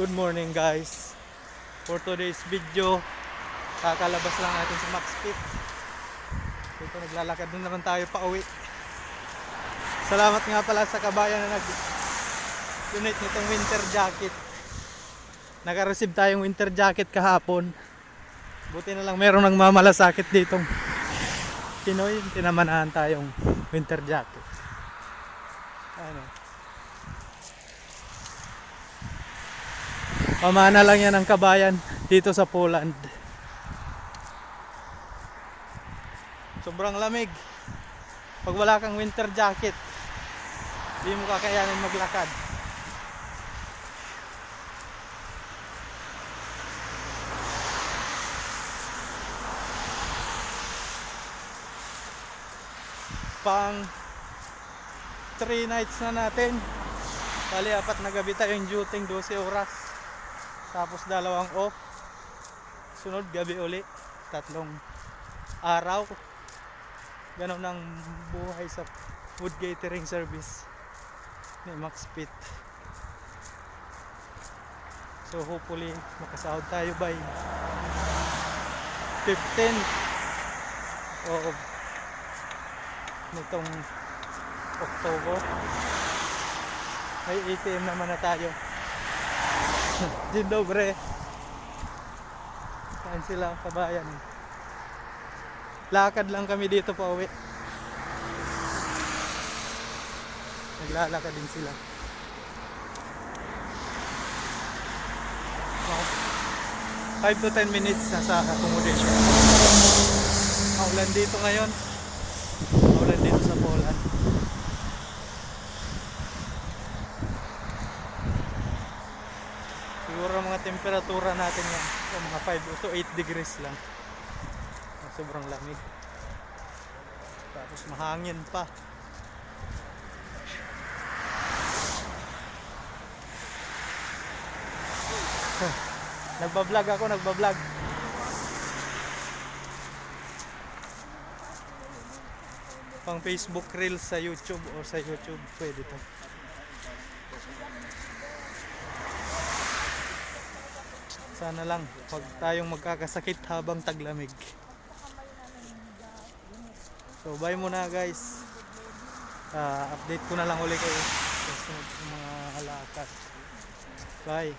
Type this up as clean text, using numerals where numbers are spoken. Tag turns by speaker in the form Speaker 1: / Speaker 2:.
Speaker 1: Good morning guys. For today's video, kakalabas lang natin sa Max Fit. Dito naglalakad din naman tayo pa uwi. Salamat nga pala sa kabayan na nag-donate nitong winter jacket. Naka-receive tayong winter jacket kahapon. Buti na lang meron ng mamalasakit ditong Pinoy. Tinamanahan tayong winter jacket. Ano? Pamana lang yan ang kabayan dito sa Poland. Sobrang lamig. Pag wala kang winter jacket, di mo kakayanin maglakad. Pang 3 nights na natin. Bali 4 na gabi tayong duty, 12 oras. Tapos 2 off. Sunod gabi uli, 3 araw. Ganon ang buhay sa food catering service ni Max Fit. So hopefully makasahod tayo by 15 of nitong October. May ATM naman na tayo. Dzień dobry. Kain sila kabayan. Lakad lang kami dito pa uwi. Naglalakad din sila. So, 5 to 10 minutes na sa accommodation. Maulan dito ngayon. Maulan dito sa Poland. Siguro mga temperatura natin yan, mga 5 to 8 degrees lang. Sobrang lamig. Tapos mahangin pa. Nagbablog ako, nagbablog. Pang Facebook Reels sa YouTube o sa YouTube pwede to. Sana lang pag tayong magkakasakit habang taglamig. So bye muna guys. Update ko na lang ulit kayo sa mga alakad. Bye.